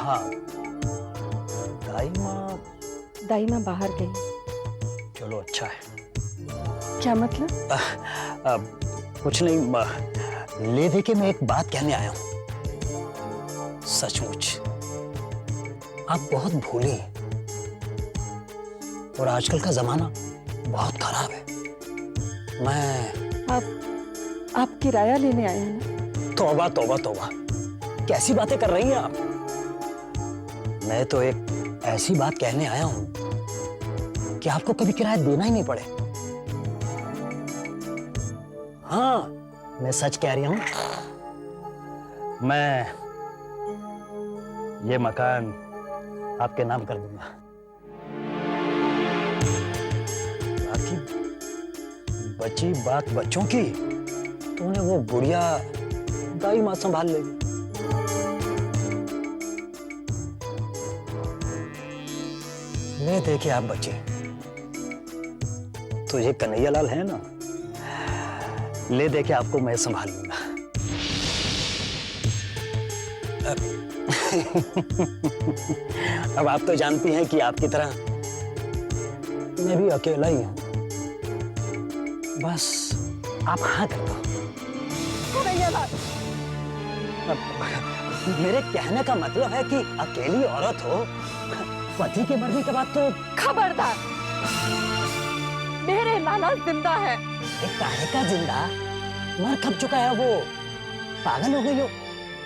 हाँ, दाई माँ बाहर गई। चलो अच्छा है। क्या मतलब? कुछ नहीं, ले दे के मैं एक बात कहने आया हूं। सचमुच आप बहुत भोली हैं और आजकल का जमाना बहुत खराब है। आप किराया लेने आए हैं ना? तौबा तौबा तौबा, कैसी बातें कर रही हैं आप। मैं तो एक ऐसी बात कहने आया हूं कि आपको कभी किराया देना ही नहीं पड़े। हाँ, मैं सच कह रही हूं। मैं ये मकान आपके नाम कर दूंगा। बाकी बची बात बच्चों की, तो उन्हें वो बुढ़िया दाई माँ संभाल लेगी। ले देखिए आप बच्चे, तो ये कन्हैया लाल है ना, ले देखिए आपको मैं संभाल लूंगा। अब आप तो जानती हैं कि आपकी तरह मैं भी अकेला ही हूं। बस आप हाँ कर दो। मेरे कहने का मतलब है कि अकेली औरत हो, पति के मरने के बाद तो। खबरदार, मेरे लाला जिंदा है। एक काहे का जिंदा? मर कब चुका है वो? पागल हो गई हो?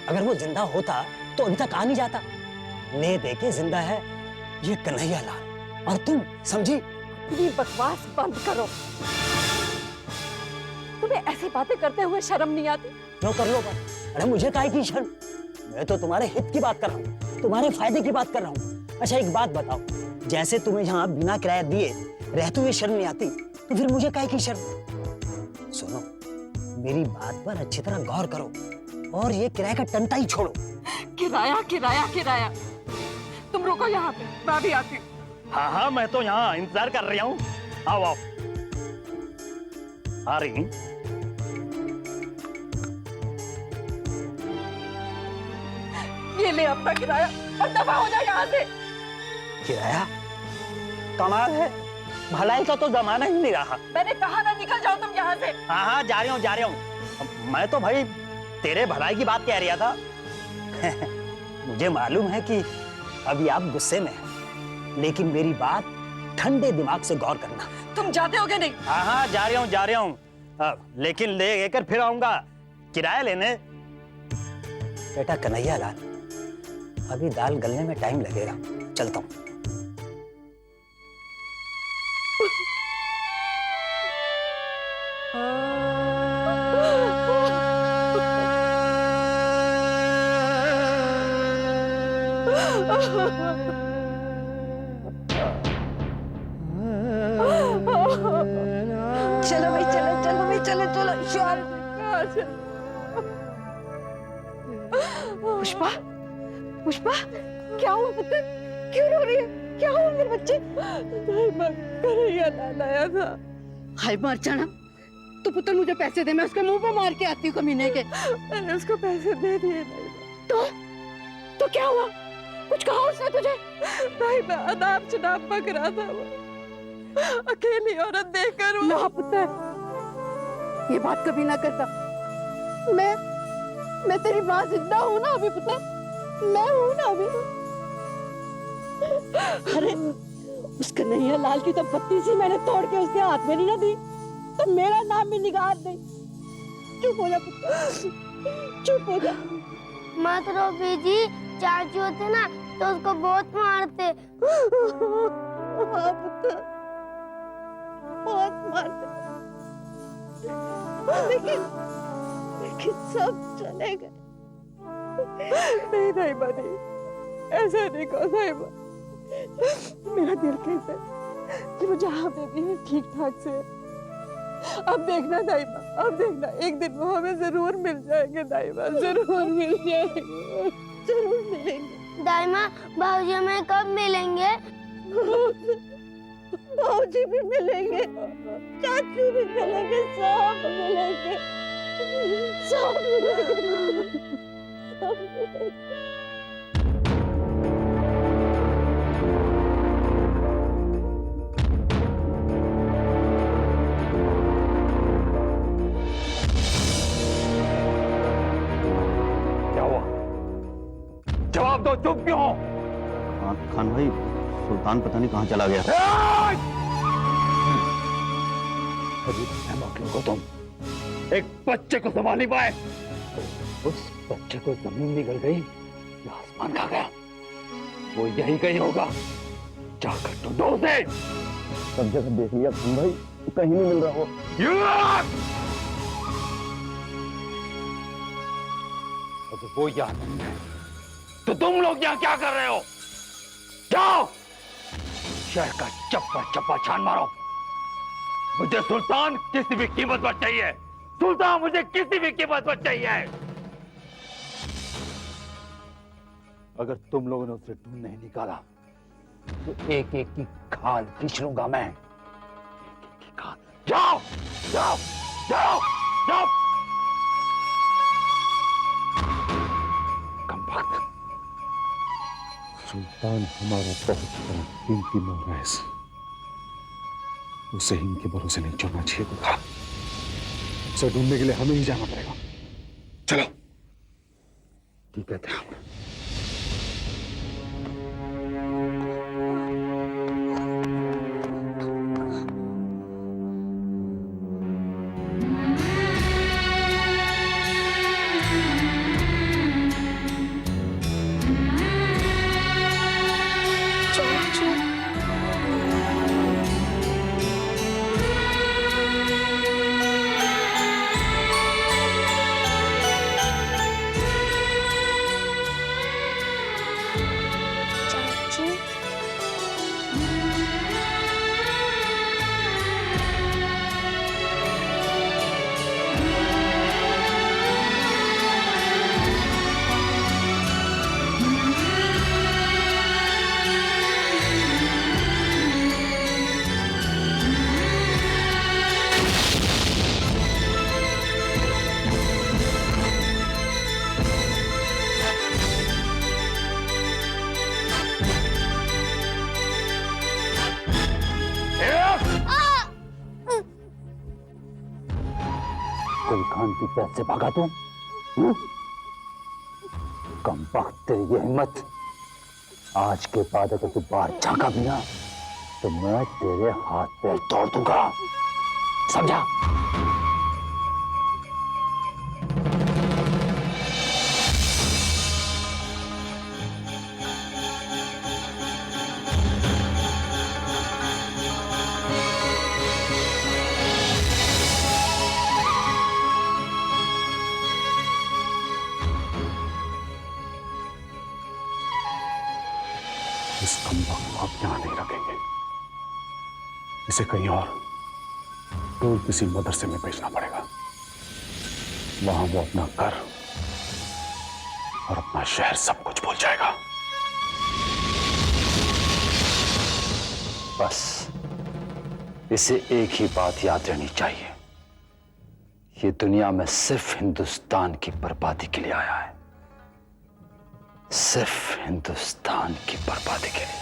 अगर वो जिंदा होता तो अभी तक आ नहीं जाता। ले देके जिंदा है ये कन्हैया लाल, और तुम समझी? ये बकवास बंद करो। तुम्हें ऐसी बातें करते हुए शर्म नहीं आती? क्यों कर लो बात? अरे मुझे काहे की शर्म? मैं तो तुम्हारे हित की बात कर रहा हूँ, तुम्हारे फायदे की बात कर रहा हूँ। अच्छा एक बात बताओ, जैसे तुम्हें यहाँ बिना किराया दिए रहते हुए शर्म नहीं आती, तो फिर मुझे काहे की शर्म? सुनो, मेरी बात पर अच्छी तरह गौर करो और ये किराए का टंटा ही छोड़ो। किराया किराया किराया, तुम रुको यहाँ पे, मैं भी आती हूँ। हाँ हाँ, मैं तो यहाँ इंतजार कर रही हूँ। आओ आओ, आ रही। ये ले अपना किराया और दफा हो जाए यहाँ से। किराया? कमाल है, भलाई का तो जमाना ही नहीं रहा। मैंने कहा ना निकल जाओ तुम यहाँ से। हाँ हाँ, जा रही हूँ जा रही हूँ। मैं तो भाई तेरे भलाई की बात कह रहा था। मुझे मालूम है कि अभी आप गुस्से में हैं, लेकिन मेरी बात ठंडे दिमाग से गौर करना। तुम जाते होगे नहीं? हाँ हाँ, जा रही हूँ जा रही हूँ, लेकिन लेकर फिर आऊंगा किराया लेने। बेटा कन्हैया लाल, अभी दाल गलने में टाइम लगेगा, चलता हूँ। चलो भाई, चलो चलो भाई, चलो चलो। पुष्पा, पुष्पा, क्या हुआ पुत्र? क्यों रो रही है? क्या हुआ मेरे बच्चे? कन्हैया लाल आया था। हाय मर जाना, तो पुत्र मुझे पैसे दे, मैं उसके मुंह पे मार के आती हूँ कमीने के। मैंने उसको पैसे दे दिए। तो क्या हुआ? कुछ कहा उसने तुझे? भाई मैं अनाप शनाप बक रहा था, वो अकेली औरत देखकर वो। ना पुत्र, ये बात कभी ना करता। मैं तेरी माँ जिंदा हूँ ना अभी पुत्र, मैं हूँ ना अभी। अरे उस कन्हैया लाल की तो पत्ती सी मैंने तोड़ के उसके हाथ में नहीं ना दी, तो मेरा नाम भी निगाह नहीं। चुप हो जा पुत्र, चुप हो जा। मत रो बीजी, चाची होते ना तो उसको बहुत मारते। हाँ पुत्र, बहुत मारते, लेकिन सब चले गए। नहीं नहीं बनी, ऐसा नहीं कहो साहिबा। मेरा दिल कहता है कि वो जहाँ पे भी है ठीक ठाक से। अब देखना साहिबा, अब देखना, एक दिन वो हमें जरूर मिल जाएंगे साहिबा, जरूर मिल जाएंगे, जरूर मिलेंगे। दाइमा, भाऊजी हमें कब मिलेंगे? भाऊजी भी मिलेंगे, चाचू भी मिलेंगे, सब मिलेंगे, सब मिलेंगे, सब मिलेंगे। जवाब दो, चुप क्यों हो? खान भाई, सुल्तान पता नहीं कहाँ चला गया। अभी मौके को तुम एक बच्चे को संभाल नहीं पाए। उस बच्चे को जमीन निकल गई या आसमान खा गया, वो यही कहीं होगा। जाकर ढूंढो उसे। सब जगह देख लिया खान भाई, कहीं नहीं मिल रहा हो। अगर वो यहाँ नहीं है तो तुम लोग यहाँ क्या कर रहे हो? जाओ शहर का चप्पा चप्पा छान मारो। मुझे सुल्तान किसी भी कीमत पर चाहिए। सुल्तान मुझे किसी भी कीमत पर चाहिए। अगर तुम लोगों ने उसे ढूंढ नहीं निकाला तो एक एक की खाल खींच लूंगा मैं। एक एक की खाल। जाओ जाओ जाओ जाओ। कम वक्त। सुल्तान हमारा बहुत बड़ा कीमती मोहरा है, उसे इनके भरोसे नहीं छोड़ना चाहिए था। उसे ढूंढने के लिए हमें ही जाना पड़ेगा। चलो। ठीक है ध्यान। चाची सुल्तान की पैर से भागा तुम? कम वक्त तेरी ये हिम्मत। आज के बाद अगर तू बाहर झांका भी ना तो मैं तेरे हाथ पैर तोड़ दूंगा, समझा? इस कमबख्त को आप यहां नहीं रखेंगे, इसे कहीं और दूर किसी मदरसे में भेजना पड़ेगा। वहां वो अपना घर और अपना शहर सब कुछ भूल जाएगा। बस इसे एक ही बात याद रहनी चाहिए, ये दुनिया में सिर्फ हिंदुस्तान की बर्बादी के लिए आया है, सिर्फ हिंदुस्तान की बर्बादी के लिए।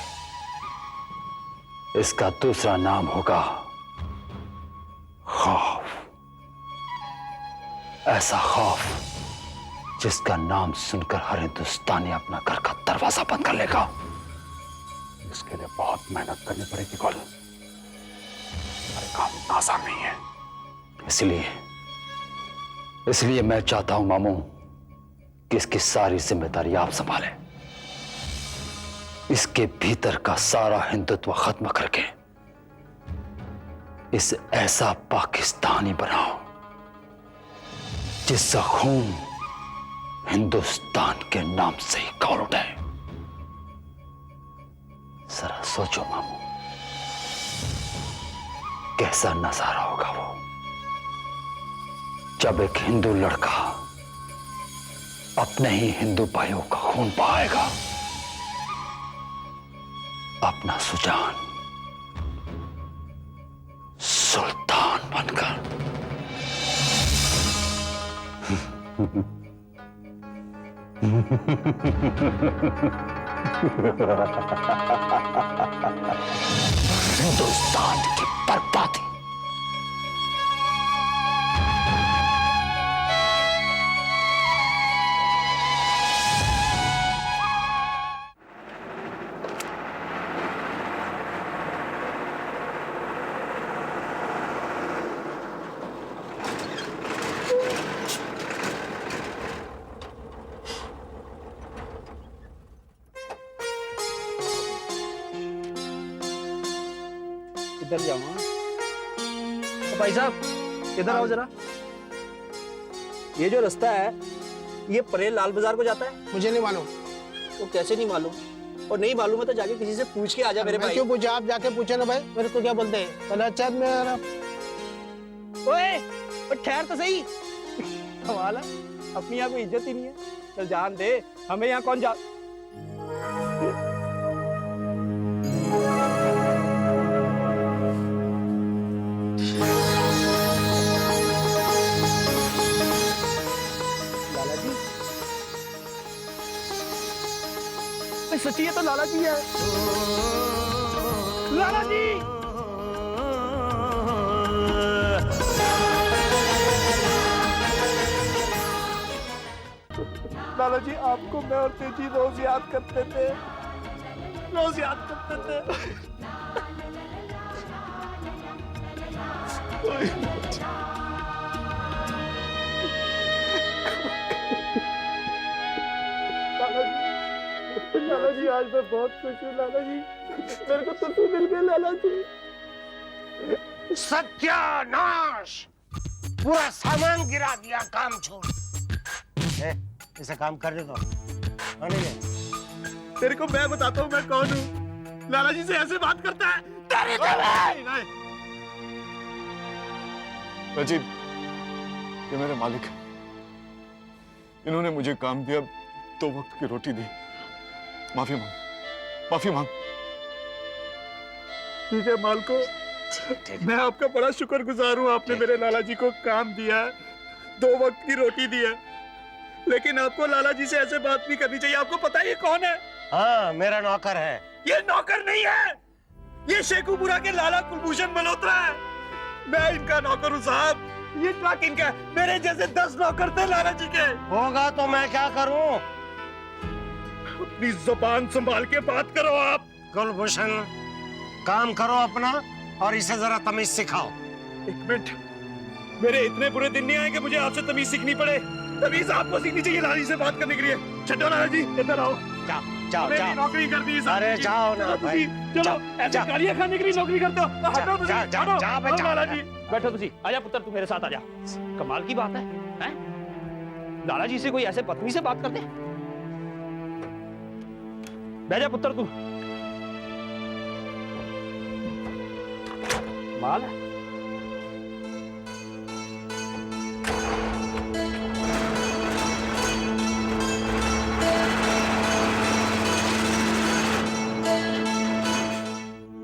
इसका दूसरा नाम होगा खौफ। ऐसा खौफ जिसका नाम सुनकर हर हिंदुस्तानी अपना घर का दरवाजा बंद कर लेगा। इसके लिए बहुत मेहनत करनी पड़ेगी गुल, काम आसान नहीं है। इसलिए मैं चाहता हूं मामू कि इसकी सारी जिम्मेदारी आप संभालें। इसके भीतर का सारा हिंदुत्व खत्म करके इसे ऐसा पाकिस्तानी बनाओ जिसका खून हिंदुस्तान के नाम से ही खौल उठे। जरा सोचो मामू, कैसा नजारा होगा वो जब एक हिंदू लड़का अपने ही हिंदू भाइयों का खून बहाएगा, अपना सुजान सुल्तान बनकर। हिंदुस्तान की बर्बादी। किधर जाऊँ? तो भाई साहब इधर आओ जरा। ये जो रास्ता है ये परेल लाल बाजार को जाता है? मुझे नहीं मालूम। तो कैसे नहीं मालूम? और नहीं मालूम है तो जाके किसी से पूछ के आ जा मेरे मैं भाई। क्यों पूछा? आप जाके पूछे ना भाई, मेरे को क्या बोलते हैं? पलाचाद में आ रहा। ओए ठहर तो सही। कमाल है, अपनी यहाँ कोई इज्जत ही नहीं है। चल जान दे, हमें यहाँ कौन जा। लाला जी, सच्ची है तो लाला जी है। लाला जी लाला जी, आपको मैं और तेजी रोज याद करते थे, रोज याद करते थे। लाला जी आज मैं बहुत खुश हूँ। लाला जी मेरे को तुझसे मिल गए। लाला जी सत्यानाश, पूरा सामान गिरा दिया, काम छोड़। इसे काम करने दो। तेरे को मैं बताता हूँ मैं कौन हूँ। लाला जी से ऐसे बात करता है तेरी राजीव, ये मेरे मालिक हैं। इन्होंने मुझे काम दिया, 2 वक्त की रोटी दी। माफी मांग, माफी मांग। ठीक है मालको, मैं आपका बड़ा शुक्रगुजार हूँ। आपने मेरे लाला जी को काम दिया, 2 वक्त की रोटी दी है। लेकिन आपको लाला जी से ऐसे बात नहीं करनी चाहिए। आपको पता है ये कौन है? हाँ, मेरा नौकर है। ये नौकर नहीं है, ये शेखुपुरा के लाला कुलभूषण मल्होत्रा है। मैं इनका नौकर हूँ साहब। ये ट्रक इनका है। मेरे जैसे 10 नौकर थे लाला जी के। होगा तो मैं क्या करूं? अपनी जुबान संभाल के बात करो आप। कुलभूषण, काम करो अपना और इसे जरा तमीज सिखाओ। 1 मिनट, मेरे इतने बुरे दिन नहीं आए कि मुझे आपसे तमीज सीखनी पड़े। तमीज आपको सीखनी चाहिए लाला जी से बात करने के लिए। छठो लाला जी इधर आओ। जाओ जाओ जाओ। नौकरी कर दी। अरे जाओ ना भाई, चलो, ऐसे गालियां खाने के लिए नौकरी करते हो? हटो तुसी, हटो। जा लाला जी बैठो तुसी। आजा पुत्र, तू मेरे साथ आजा। कमाल की बात है, हैं? लाला जी से कोई ऐसे पत्नी से बात करते? बैठ जा पुत्र तू। माल है।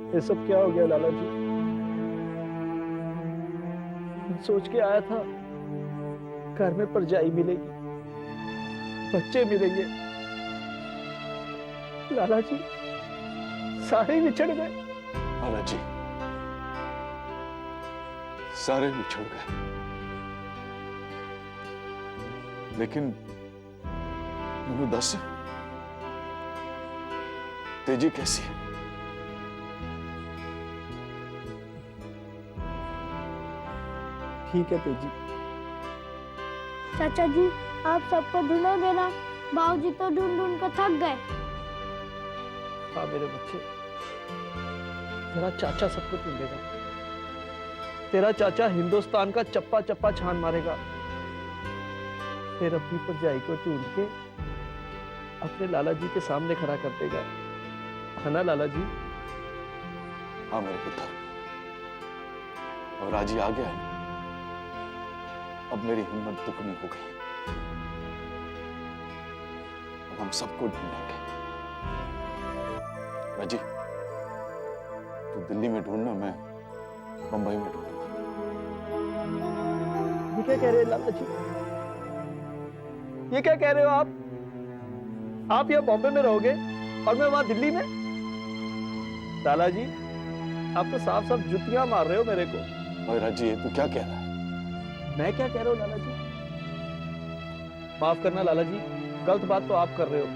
ये सब क्या हो गया लाला जी? सोच के आया था घर में परजाई मिलेगी, बच्चे मिलेंगे। लाला जी सारे बिछड़ गए। लाला जी सारे बिछड़ गए, लेकिन मैनू दस, तेजी कैसी है? ठीक है तेजी। चाचा जी आप सबको ढूंढो देना, बाबूजी तो ढूंढ ढूंढ कर थक गए। हाँ मेरे बच्चे, तेरा चाचा सबको ढूंढेगा। तेरा चाचा हिंदुस्तान का चप्पा चप्पा छान मारेगा, फिर अपनी परजाई को ढूंढ के अपने लाला जी के सामने खड़ा कर देगा। है ना लाला जी? हाँ मेरे पुत्र, और आज ही आ गया है। अब मेरी हिम्मत दुगनी हो गई। अब हम सबको ढूंढेंगे। राजी, तू दिल्ली में ढूंढना, मैं बंबई में ढूंढूंगा। ये क्या कह रहे हैं लाला जी? ये क्या कह रहे हो आप? आप यहाँ बॉम्बे में रहोगे और मैं वहां दिल्ली में? लाला जी आप तो साफ साफ जुतियां मार रहे हो मेरे को। और राजी, तू क्या कह रहा है? मैं क्या कह रहा हूँ लाला जी? माफ करना लाला जी, गलत बात तो आप कर रहे हो।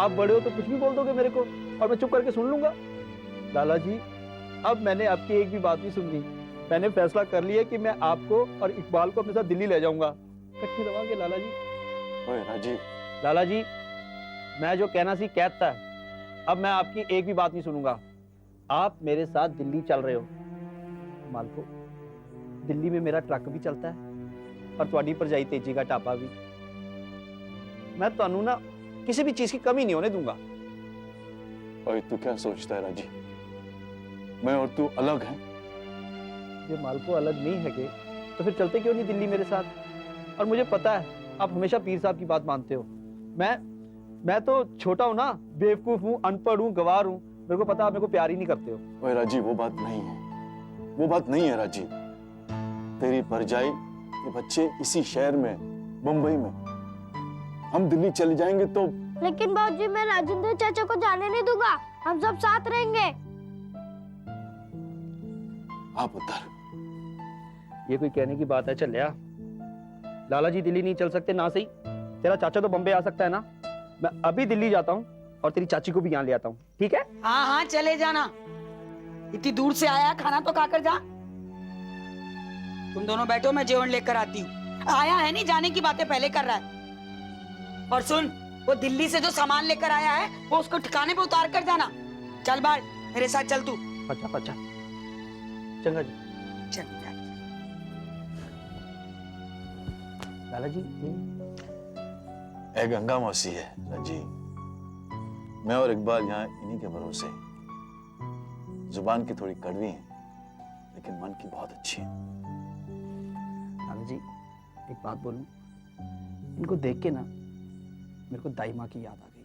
आप बड़े हो तो कुछ भी बोल दोगे मेरे को और मैं चुप करके सुन लूंगा। लाला जी अब मैंने आपकी एक भी बात नहीं सुननी। मैंने फैसला कर लिया कि मैं आपको और इकबाल को अपने साथ दिल्ली ले जाऊंगा। इकट्ठे रहोगे लाला जी। ओए राजी, लाला जी मैं जो कहना सी कहता है, अब मैं आपकी एक भी बात नहीं सुनूंगा। आप मेरे साथ दिल्ली चल रहे हो मालको दिल्ली में मेरा ट्रक भी चलता है और ਤੁਹਾਡੀ ਭਰਜਾਈ तेजी का ढाबा भी। मैं ਤੁਹਾਨੂੰ ना किसी भी चीज की कमी नहीं होने दूंगा। और तू क्या सोचता है राजी, मैं और तू अलग हैं? ये मालको अलग नहीं है के तो फिर चलते क्यों नहीं दिल्ली मेरे साथ? और मुझे पता है आप हमेशा पीर साहब की बात मानते हो। मैं तो छोटा हूँ ना, बेवकूफ हूँ, अनपढ़ हूँ, गवार हूँ। मेरे को पता आप मेरे को प्यार ही नहीं करते हो। ओए राजी, वो बात नहीं है, वो बात नहीं है राजी। तेरी भरजाई के बच्चे इसी शहर में, मुंबई में, हम दिल्ली चले जाएंगे तो। लेकिन बाबूजी मैं राजेंद्र चाचा को जाने नहीं दूंगा, हम सब साथ रहेंगे। हाँ पुत्र, ये कोई कहने की बात है चलिया? लाला जी दिल्ली नहीं चल सकते ना सही, तेरा चाचा तो बम्बई आ सकता है ना। मैं अभी दिल्ली जाता हूँ और तेरी चाची को भी यहाँ ले आता हूँ, ठीक है? हाँ हाँ चले जाना, इतनी दूर से आया, खाना तो खाकर जा। तुम दोनों बैठो, मैं जेवन लेकर आती हूँ। आया है नहीं, जाने की बातें पहले कर रहा है। और सुन, वो दिल्ली से जो सामान लेकर आया है वो उसको ठिकाने पे उतार कर जाना। चल बाहर, मेरे साथ चल तू। अच्छा अच्छा, चंगा जी। चल जा। लाला जी ए गंगा मौसी है राजी, मैं और इकबाल यहाँ इन्हीं के भरोसे। जुबान की थोड़ी कड़वी है लेकिन मन की बहुत अच्छी है। लाला जी एक बात बोलूं, इनको देख के ना मेरे को दाई माँ की याद आ गई।